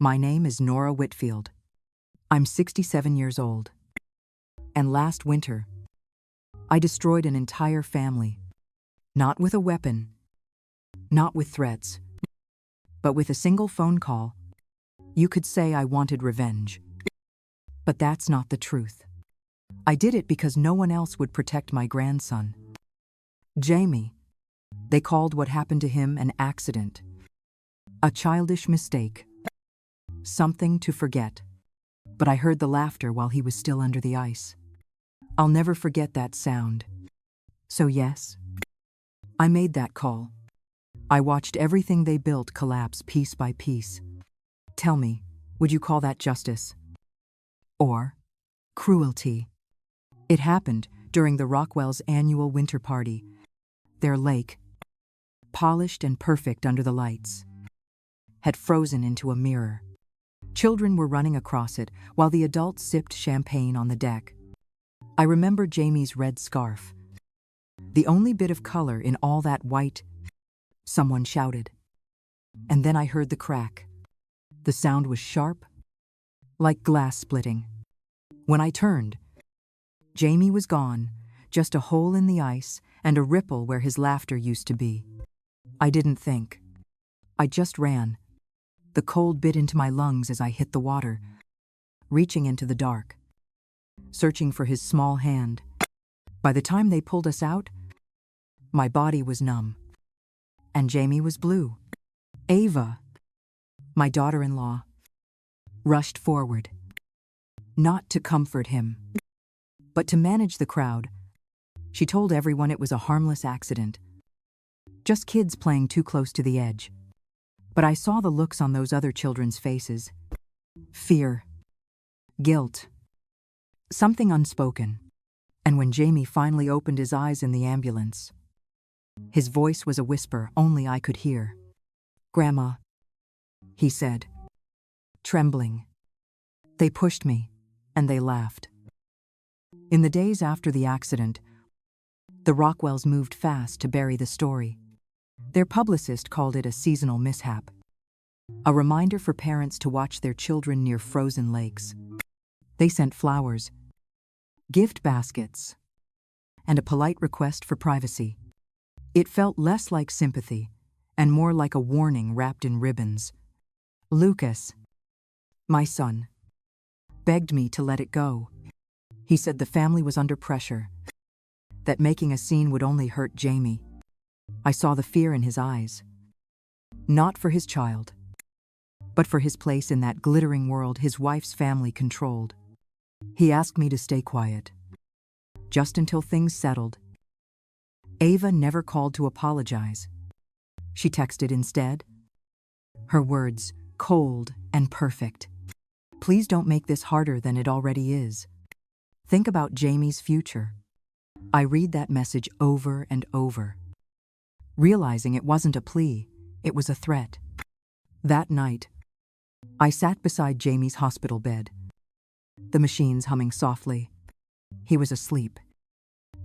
My name is Nora Whitfield. I'm 67 years old. And last winter, I destroyed an entire family. Not with a weapon, not with threats, but with a single phone call. You could say I wanted revenge. But that's not the truth. I did it because no one else would protect my grandson. Jamie. They called what happened to him an accident. A childish mistake. Something to forget. But I heard the laughter while he was still under the ice. I'll never forget that sound. So yes, I made that call. I watched everything they built collapse piece by piece. Tell me, would you call that justice? Or cruelty? It happened during the Rockwell's annual winter party. Their lake, polished and perfect under the lights, had frozen into a mirror. Children were running across it while the adults sipped champagne on the deck. I remember Jamie's red scarf, the only bit of color in all that white. Someone shouted. And then I heard the crack. The sound was sharp, like glass splitting. When I turned, Jamie was gone, just a hole in the ice and a ripple where his laughter used to be. I didn't think. I just ran. The cold bit into my lungs as I hit the water, reaching into the dark, searching for his small hand. By the time they pulled us out, my body was numb. And Jamie was blue. Ava, my daughter-in-law, rushed forward, not to comfort him, but to manage the crowd. She told everyone it was a harmless accident, just kids playing too close to the edge. But I saw the looks on those other children's faces. Fear, guilt, something unspoken. And when Jamie finally opened his eyes in the ambulance, his voice was a whisper only I could hear. "Grandma," he said, trembling. They pushed me, and they laughed. In the days after the accident, the Rockwells moved fast to bury the story. Their publicist called it a seasonal mishap, a reminder for parents to watch their children near frozen lakes. They sent flowers, gift baskets, and a polite request for privacy. It felt less like sympathy and more like a warning wrapped in ribbons. Lucas, my son, begged me to let it go. He said the family was under pressure, that making a scene would only hurt Jamie. I saw the fear in his eyes, not for his child, but for his place in that glittering world his wife's family controlled. He asked me to stay quiet, just until things settled. Ava never called to apologize. She texted instead. Her words, cold and perfect. "Please don't make this harder than it already is. Think about Jamie's future." I read that message over and over, realizing it wasn't a plea, it was a threat. That night, I sat beside Jamie's hospital bed, the machines humming softly. He was asleep,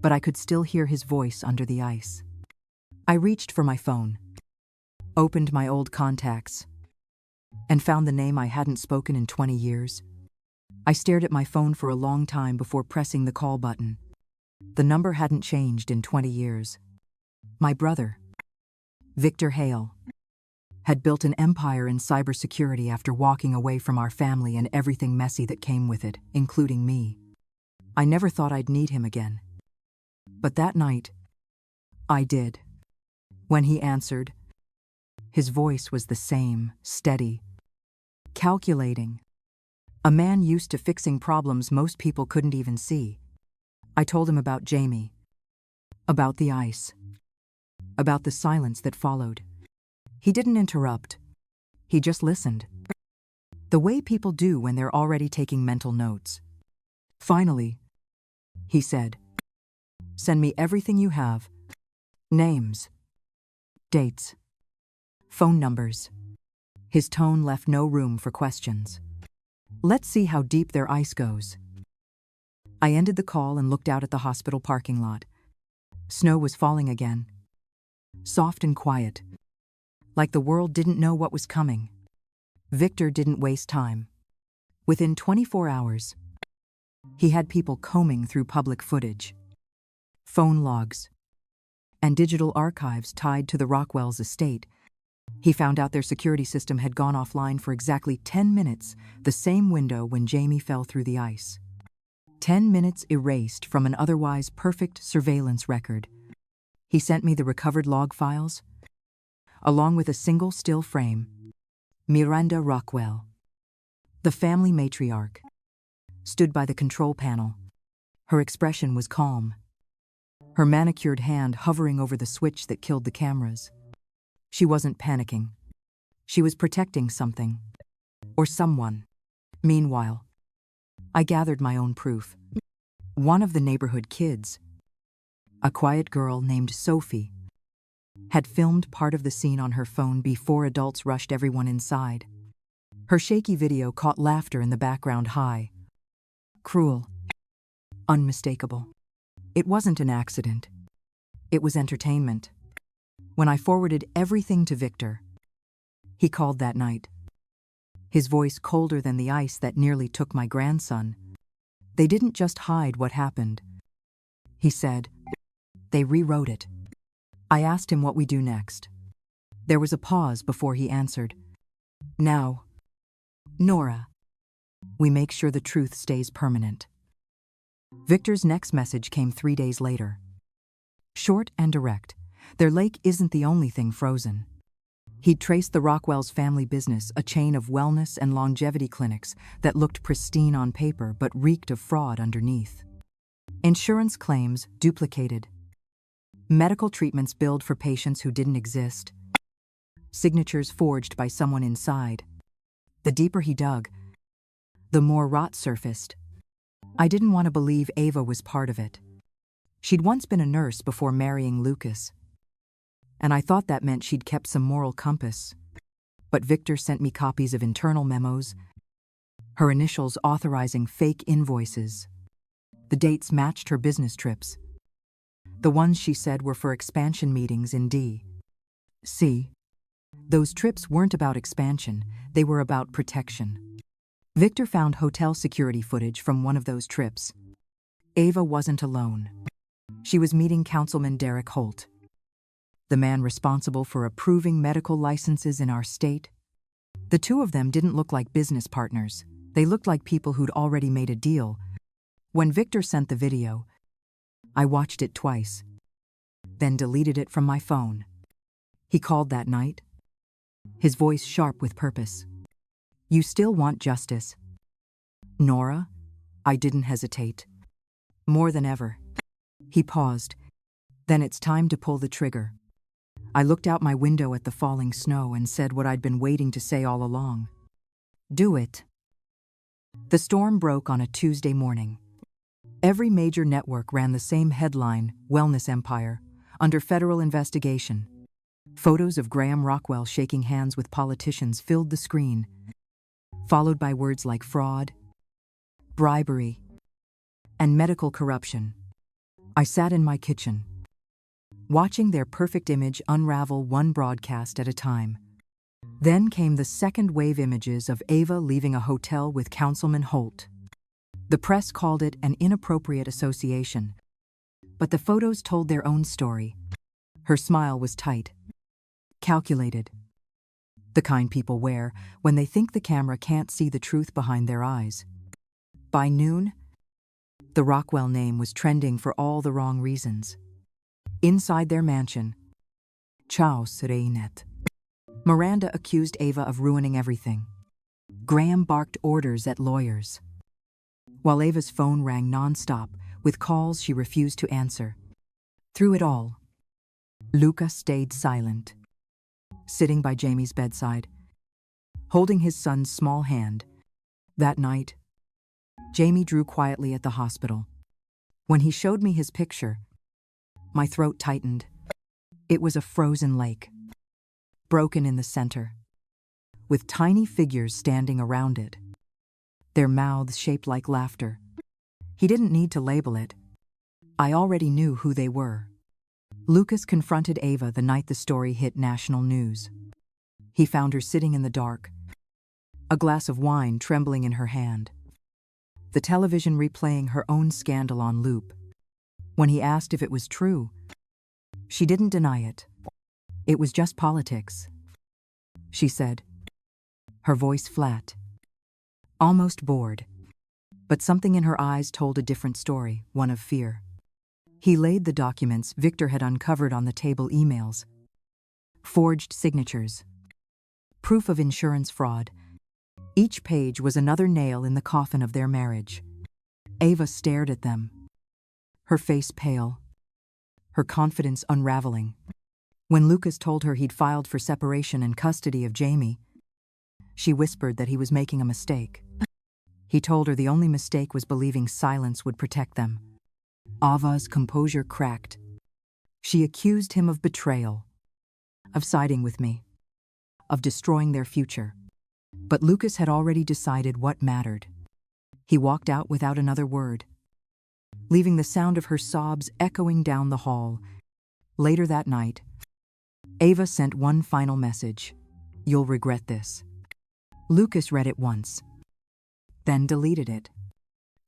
but I could still hear his voice under the ice. I reached for my phone, opened my old contacts, and found the name I hadn't spoken in 20 years. I stared at my phone for a long time before pressing the call button. The number hadn't changed in 20 years. My brother, Victor Hale, had built an empire in cybersecurity after walking away from our family and everything messy that came with it, including me. I never thought I'd need him again. But that night, I did. When he answered, his voice was the same, steady, calculating. A man used to fixing problems most people couldn't even see. I told him about Jamie, about the ice, about the silence that followed. He didn't interrupt. He just listened. The way people do when they're already taking mental notes. Finally, he said, "Send me everything you have. Names, dates, phone numbers." His tone left no room for questions. "Let's see how deep their ice goes." I ended the call and looked out at the hospital parking lot. Snow was falling again, soft and quiet, like the world didn't know what was coming. Victor didn't waste time. Within 24 hours, he had people combing through public footage, phone logs, and digital archives tied to the Rockwells' estate. He found out their security system had gone offline for exactly 10 minutes, the same window when Jamie fell through the ice. 10 minutes erased from an otherwise perfect surveillance record. He sent me the recovered log files, along with a single still frame. Miranda Rockwell, the family matriarch, stood by the control panel. Her expression was calm, her manicured hand hovering over the switch that killed the cameras. She wasn't panicking. She was protecting something, or someone. Meanwhile, I gathered my own proof. One of the neighborhood kids, a quiet girl named Sophie, had filmed part of the scene on her phone before adults rushed everyone inside. Her shaky video caught laughter in the background high. Cruel. Unmistakable. It wasn't an accident. It was entertainment. When I forwarded everything to Victor, he called that night. His voice colder than the ice that nearly took my grandson. They didn't just hide what happened. He said, they rewrote it. I asked him what we do next. There was a pause before he answered. Now, Nora, we make sure the truth stays permanent. Victor's next message came 3 days later. Short and direct. Their lake isn't the only thing frozen. He'd traced the Rockwells' family business, a chain of wellness and longevity clinics that looked pristine on paper but reeked of fraud underneath. Insurance claims duplicated. Medical treatments billed for patients who didn't exist. Signatures forged by someone inside. The deeper he dug, the more rot surfaced. I didn't want to believe Ava was part of it. She'd once been a nurse before marrying Lucas, and I thought that meant she'd kept some moral compass. But Victor sent me copies of internal memos, her initials authorizing fake invoices. The dates matched her business trips. The ones she said were for expansion meetings in D.C. Those trips weren't about expansion, they were about protection. Victor found hotel security footage from one of those trips. Ava wasn't alone. She was meeting Councilman Derek Holt, the man responsible for approving medical licenses in our state. The two of them didn't look like business partners. They looked like people who'd already made a deal. When Victor sent the video, I watched it twice, then deleted it from my phone. He called that night, his voice sharp with purpose. You still want justice? Nora? I didn't hesitate. More than ever. He paused. Then it's time to pull the trigger. I looked out my window at the falling snow and said what I'd been waiting to say all along. Do it. The storm broke on a Tuesday morning. Every major network ran the same headline, Wellness Empire, under federal investigation. Photos of Graham Rockwell shaking hands with politicians filled the screen, followed by words like fraud, bribery, and medical corruption. I sat in my kitchen, watching their perfect image unravel one broadcast at a time. Then came the second wave images of Ava leaving a hotel with Councilman Holt. The press called it an inappropriate association, but the photos told their own story. Her smile was tight, calculated, the kind people wear when they think the camera can't see the truth behind their eyes. By noon, the Rockwell name was trending for all the wrong reasons. Inside their mansion, Chaos Reinet. Miranda accused Ava of ruining everything. Graham barked orders at lawyers, while Ava's phone rang nonstop with calls she refused to answer. Through it all, Luca stayed silent, sitting by Jamie's bedside, holding his son's small hand. That night, Jamie drew quietly at the hospital. When he showed me his picture, my throat tightened. It was a frozen lake, broken in the center, with tiny figures standing around it, their mouths shaped like laughter. He didn't need to label it. I already knew who they were. Lucas confronted Ava the night the story hit national news. He found her sitting in the dark, a glass of wine trembling in her hand, the television replaying her own scandal on loop. When he asked if it was true, she didn't deny it. It was just politics, she said, her voice flat, almost bored. But something in her eyes told a different story, one of fear. He laid the documents Victor had uncovered on the table: emails, forged signatures, proof of insurance fraud. Each page was another nail in the coffin of their marriage. Ava stared at them, her face pale, her confidence unraveling. When Lucas told her he'd filed for separation and custody of Jamie, she whispered that he was making a mistake. He told her the only mistake was believing silence would protect them. Ava's composure cracked. She accused him of betrayal, of siding with me, of destroying their future. But Lucas had already decided what mattered. He walked out without another word, leaving the sound of her sobs echoing down the hall. Later that night, Ava sent one final message: "You'll regret this." Lucas read it once, then deleted it.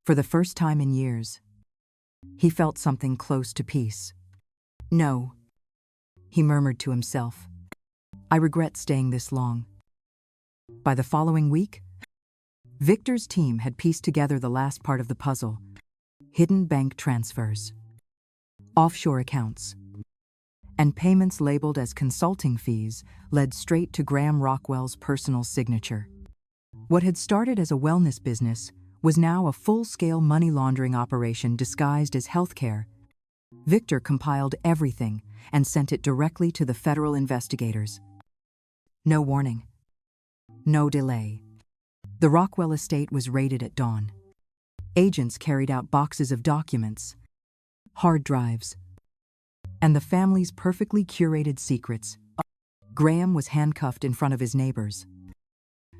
For the first time in years, he felt something close to peace. "No," he murmured to himself. "I regret staying this long." By the following week, Victor's team had pieced together the last part of the puzzle: hidden bank transfers, offshore accounts, and payments labeled as consulting fees led straight to Graham Rockwell's personal signature. What had started as a wellness business was now a full-scale money laundering operation disguised as healthcare. Victor compiled everything and sent it directly to the federal investigators. No warning, no delay. The Rockwell estate was raided at dawn. Agents carried out boxes of documents, hard drives, and the family's perfectly curated secrets. Graham was handcuffed in front of his neighbors,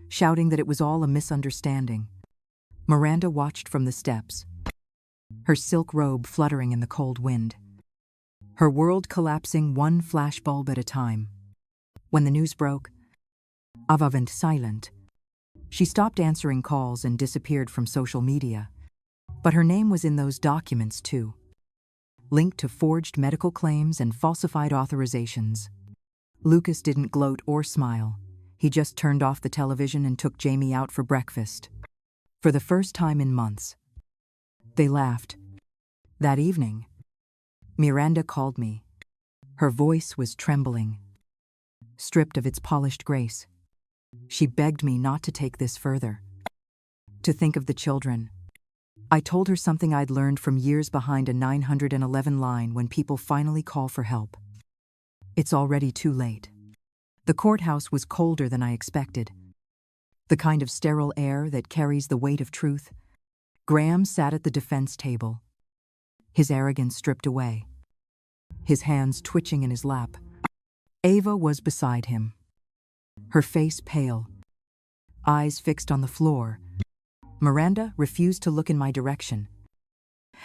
shouting that it was all a misunderstanding. Miranda watched from the steps, her silk robe fluttering in the cold wind, her world collapsing one flashbulb at a time. When the news broke, Ava went silent. She stopped answering calls and disappeared from social media. But her name was in those documents too, linked to forged medical claims and falsified authorizations. Lucas didn't gloat or smile. He just turned off the television and took Jamie out for breakfast. For the first time in months, they laughed. That evening, Miranda called me. Her voice was trembling, stripped of its polished grace. She begged me not to take this further, to think of the children. I told her something I'd learned from years behind a 911 line: when people finally call for help, it's already too late. The courthouse was colder than I expected, the kind of sterile air that carries the weight of truth. Graham sat at the defense table, his arrogance stripped away, his hands twitching in his lap. Ava was beside him, her face pale, eyes fixed on the floor. Miranda refused to look in my direction,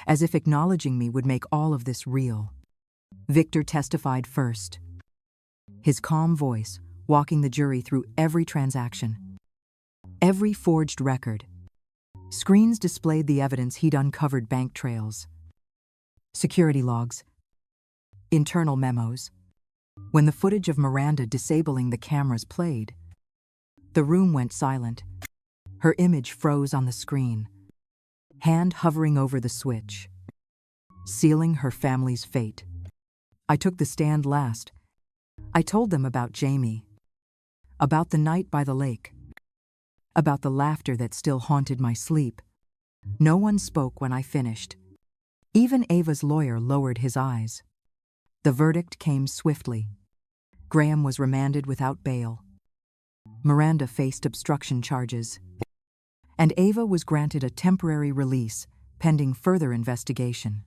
as if acknowledging me would make all of this real. Victor testified first, his calm voice walking the jury through every transaction, every forged record. Screens displayed the evidence he'd uncovered: bank trails, security logs, internal memos. When the footage of Miranda disabling the cameras played, the room went silent. Her image froze on the screen, hand hovering over the switch, sealing her family's fate. I took the stand last. I told them about Jamie, about the night by the lake, about the laughter that still haunted my sleep. No one spoke when I finished. Even Ava's lawyer lowered his eyes. The verdict came swiftly. Graham was remanded without bail. Miranda faced obstruction charges, and Ava was granted a temporary release pending further investigation.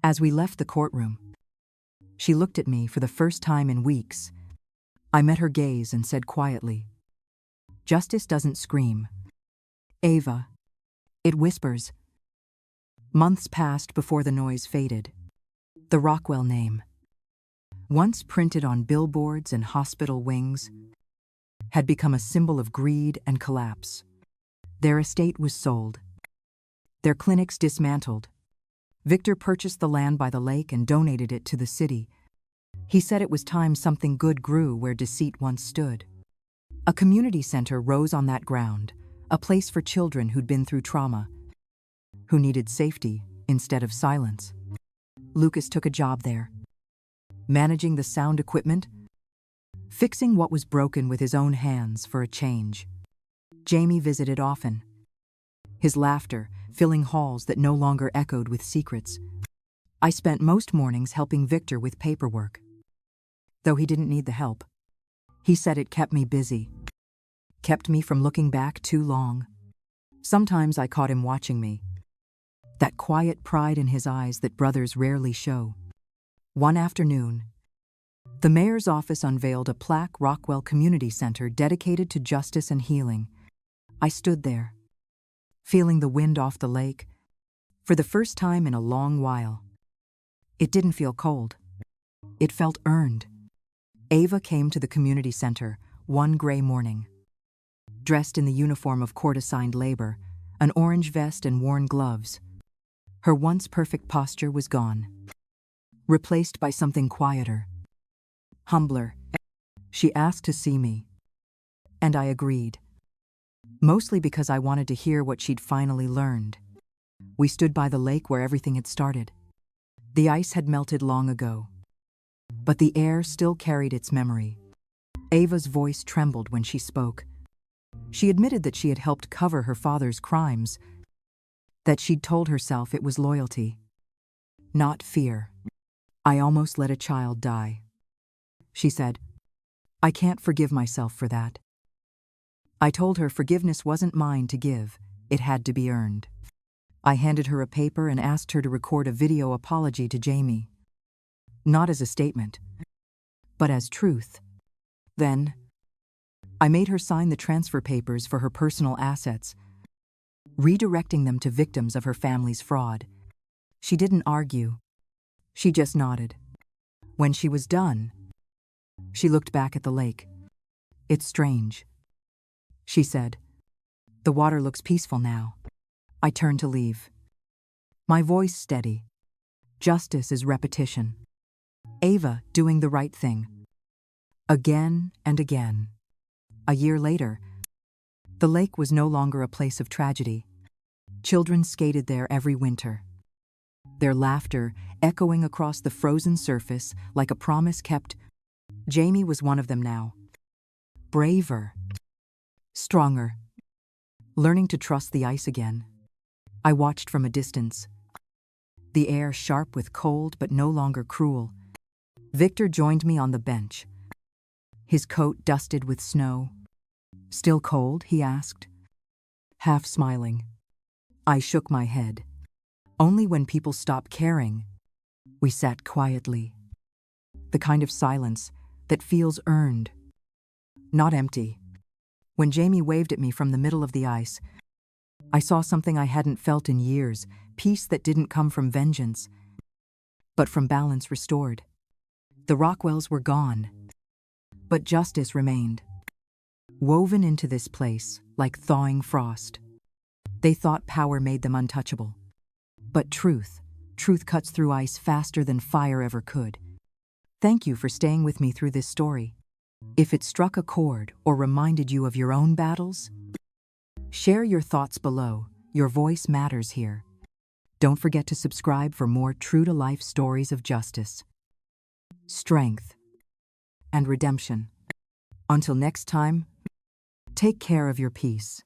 As we left the courtroom, she looked at me for the first time in weeks. I met her gaze and said quietly, "Justice doesn't scream, Ava. It whispers." Months passed before the noise faded. The Rockwell name, once printed on billboards and hospital wings, had become a symbol of greed and collapse. Their estate was sold, their clinics dismantled. Victor purchased the land by the lake and donated it to the city. He said it was time something good grew where deceit once stood. A community center rose on that ground, a place for children who'd been through trauma, who needed safety instead of silence. Lucas took a job there, managing the sound equipment, fixing what was broken with his own hands for a change. Jamie visited often, his laughter filling halls that no longer echoed with secrets. I spent most mornings helping Victor with paperwork. Though he didn't need the help, he said it kept me busy, kept me from looking back too long. Sometimes I caught him watching me, that quiet pride in his eyes that brothers rarely show. One afternoon, the mayor's office unveiled a plaque, Rockwell Community Center, dedicated to justice and healing. I stood there, feeling the wind off the lake, for the first time in a long while. It didn't feel cold. It felt earned. Ava came to the community center one gray morning, dressed in the uniform of court-assigned labor, an orange vest and worn gloves. Her once perfect posture was gone, replaced by something quieter, humbler. She asked to see me, and I agreed, mostly because I wanted to hear what she'd finally learned. We stood by the lake where everything had started. The ice had melted long ago, but the air still carried its memory. Ava's voice trembled when she spoke. She admitted that she had helped cover her father's crimes, that she'd told herself it was loyalty, not fear. I almost let a child die, she said. I can't forgive myself for that. I told her forgiveness wasn't mine to give, it had to be earned. I handed her a paper and asked her to record a video apology to Jamie. Not as a statement, but as truth. Then, I made her sign the transfer papers for her personal assets, redirecting them to victims of her family's fraud. She didn't argue. She just nodded. When she was done, she looked back at the lake. It's strange, she said. The water looks peaceful now. I turned to leave, my voice steady. Justice is repetition. Ava doing the right thing. Again and again. A year later, the lake was no longer a place of tragedy. Children skated there every winter, their laughter echoing across the frozen surface like a promise kept. Jamie was one of them now. Braver, stronger, learning to trust the ice again. I watched from a distance, the air sharp with cold but no longer cruel. Victor joined me on the bench, his coat dusted with snow. Still cold? He asked, half smiling. I shook my head. Only when people stop caring. We sat quietly, the kind of silence that feels earned, not empty. When Jamie waved at me from the middle of the ice, I saw something I hadn't felt in years, peace that didn't come from vengeance, but from balance restored. The Rockwells were gone, but justice remained, woven into this place like thawing frost. They thought power made them untouchable. But truth cuts through ice faster than fire ever could. Thank you for staying with me through this story. If it struck a chord or reminded you of your own battles, share your thoughts below. Your voice matters here. Don't forget to subscribe for more true-to-life stories of justice, strength, and redemption. Until next time, take care of your peace.